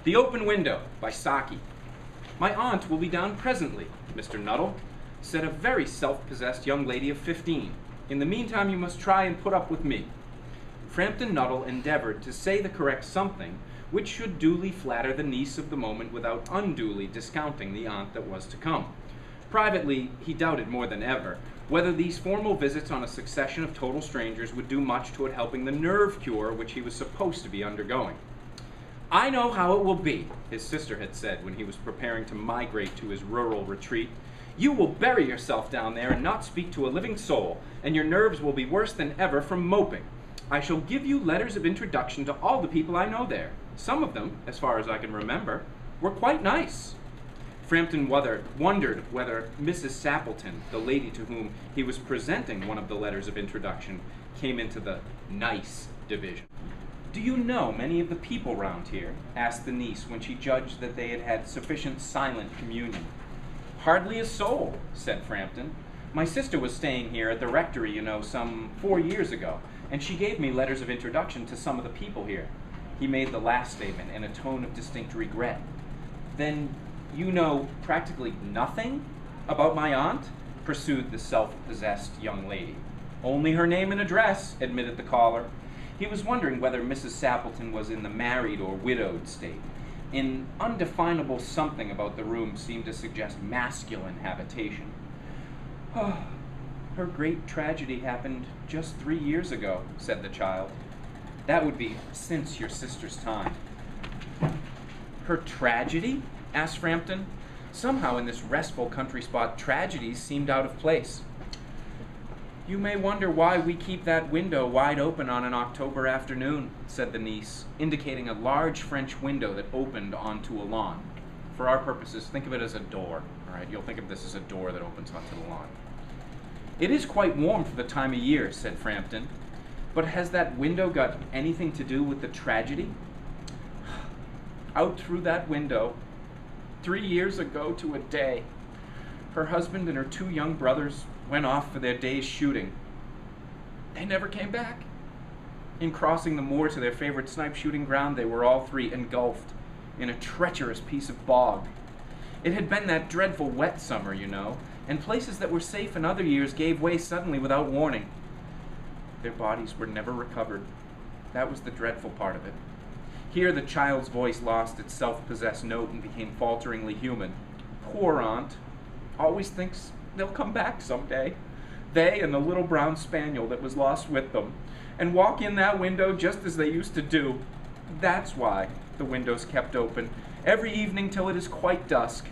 The Open Window by Saki. My aunt will be down presently, Mr. Nuttall, said a very self-possessed young lady of 15. In the meantime, you must try and put up with me. Frampton Nuttall endeavored to say the correct something, which should duly flatter the niece of the moment without unduly discounting the aunt that was to come. Privately, he doubted more than ever whether these formal visits on a succession of total strangers would do much toward helping the nerve cure which he was supposed to be undergoing. I know how it will be, his sister had said when he was preparing to migrate to his rural retreat. You will bury yourself down there and not speak to a living soul, and your nerves will be worse than ever from moping. I shall give you letters of introduction to all the people I know there. Some of them, as far as I can remember, were quite nice. Frampton wondered whether Mrs. Sappleton, the lady to whom he was presenting one of the letters of introduction, came into the nice division. Do you know many of the people round here? Asked the niece when she judged that they had had sufficient silent communion. Hardly a soul, said Frampton. My sister was staying here at the rectory, some 4 years ago, and she gave me letters of introduction to some of the people here. He made the last statement in a tone of distinct regret. Then you know practically nothing about my aunt? Pursued the self-possessed young lady. Only her name and address, admitted the caller. He was wondering whether Mrs. Sappleton was in the married or widowed state. An undefinable something about the room seemed to suggest masculine habitation. Oh, her great tragedy happened just 3 years ago, said the child. That would be since your sister's time. Her tragedy? Asked Frampton. Somehow in this restful country spot, tragedies seemed out of place. You may wonder why we keep that window wide open on an October afternoon, said the niece, indicating a large French window that opened onto a lawn. For our purposes, think of it as a door, all right? You'll think of this as a door that opens onto the lawn. It is quite warm for the time of year, said Frampton, but has that window got anything to do with the tragedy? Out through that window, 3 years ago to a day, her husband and her 2 young brothers went off for their day's shooting. They never came back. In crossing the moor to their favorite snipe shooting ground, they were all 3 engulfed in a treacherous piece of bog. It had been that dreadful wet summer, and places that were safe in other years gave way suddenly without warning. Their bodies were never recovered. That was the dreadful part of it. Here the child's voice lost its self-possessed note and became falteringly human. Poor aunt. Always thinks they'll come back someday. They and the little brown spaniel that was lost with them, and walk in that window just as they used to do. That's why the window's kept open every evening till it is quite dusk.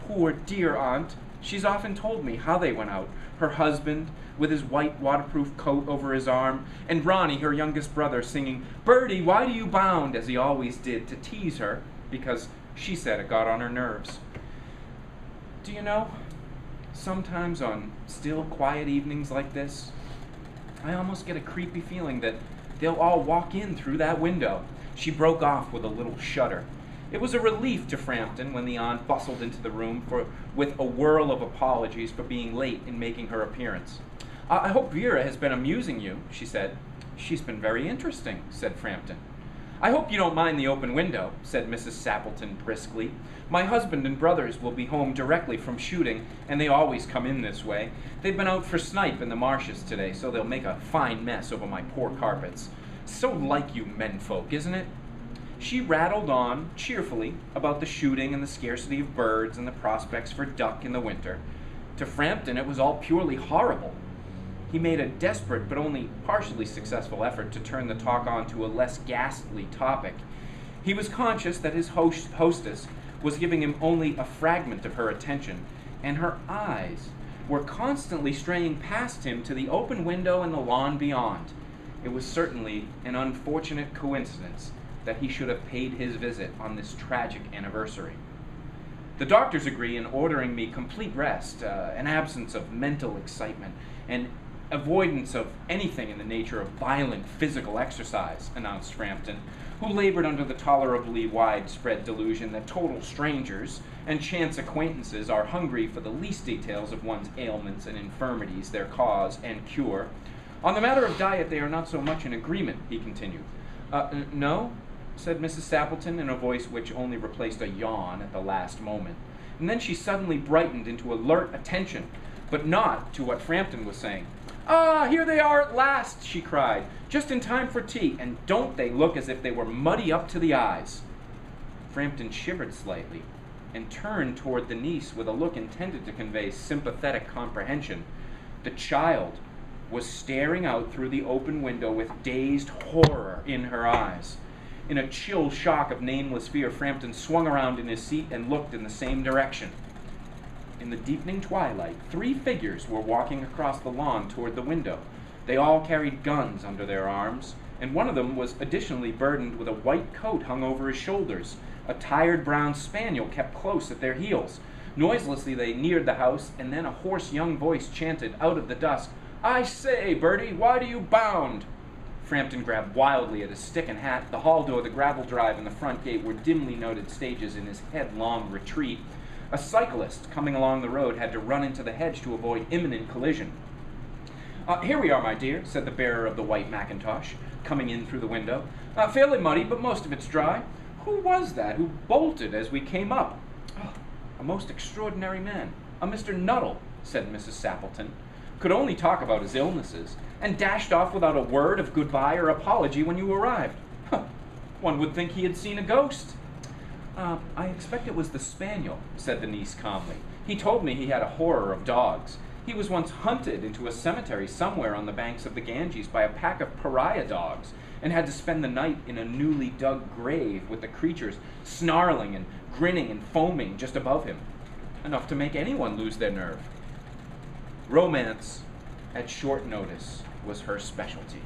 Poor dear aunt. She's often told me how they went out. Her husband, with his white waterproof coat over his arm, and Ronnie, her youngest brother, singing, "Birdie, why do you bound?" as he always did to tease her, because she said it got on her nerves. Do you know, sometimes on still, quiet evenings like this, I almost get a creepy feeling that they'll all walk in through that window. She broke off with a little shudder. It was a relief to Frampton when the aunt bustled into the room with a whirl of apologies for being late in making her appearance. I hope Vera has been amusing you, she said. She's been very interesting, said Frampton. I hope you don't mind the open window, said Mrs. Sappleton briskly. My husband and brothers will be home directly from shooting, and they always come in this way. They've been out for snipe in the marshes today, so they'll make a fine mess over my poor carpets. So like you menfolk, isn't it? She rattled on, cheerfully, about the shooting and the scarcity of birds and the prospects for duck in the winter. To Frampton, it was all purely horrible. He made a desperate but only partially successful effort to turn the talk on to a less ghastly topic. He was conscious that his hostess was giving him only a fragment of her attention, and her eyes were constantly straying past him to the open window and the lawn beyond. It was certainly an unfortunate coincidence that he should have paid his visit on this tragic anniversary. The doctors agree in ordering me complete rest, an absence of mental excitement, and avoidance of anything in the nature of violent physical exercise, announced Frampton, who labored under the tolerably widespread delusion that total strangers and chance acquaintances are hungry for the least details of one's ailments and infirmities, their cause and cure. On the matter of diet, they are not so much in agreement, he continued. No? said Mrs. Sappleton in a voice which only replaced a yawn at the last moment. And then she suddenly brightened into alert attention, but not to what Frampton was saying. "Ah, here they are at last," she cried, "just in time for tea, and don't they look as if they were muddy up to the eyes?" Frampton shivered slightly and turned toward the niece with a look intended to convey sympathetic comprehension. The child was staring out through the open window with dazed horror in her eyes. In a chill shock of nameless fear, Frampton swung around in his seat and looked in the same direction. In the deepening twilight, 3 figures were walking across the lawn toward the window. They all carried guns under their arms, and one of them was additionally burdened with a white coat hung over his shoulders. A tired brown spaniel kept close at their heels. Noiselessly they neared the house, and then a hoarse young voice chanted out of the dusk, "I say, Bertie, why do you bound?" Frampton grabbed wildly at his stick and hat. The hall door, the gravel drive, and the front gate were dimly noted stages in his headlong retreat. A cyclist coming along the road had to run into the hedge to avoid imminent collision. "Here we are, my dear," said the bearer of the white mackintosh, coming in through the window. "Fairly muddy, but most of it's dry. Who was that who bolted as we came up?" "Oh, a most extraordinary man, a Mr. Nuttall," said Mrs. Sappleton. "Could only talk about his illnesses, and dashed off without a word of goodbye or apology when you arrived. One would think he had seen a ghost." "I expect it was the spaniel," said the niece calmly. "He told me he had a horror of dogs. He was once hunted into a cemetery somewhere on the banks of the Ganges by a pack of pariah dogs, and had to spend the night in a newly dug grave with the creatures snarling and grinning and foaming just above him. Enough to make anyone lose their nerve." Romance, at short notice, was her specialty.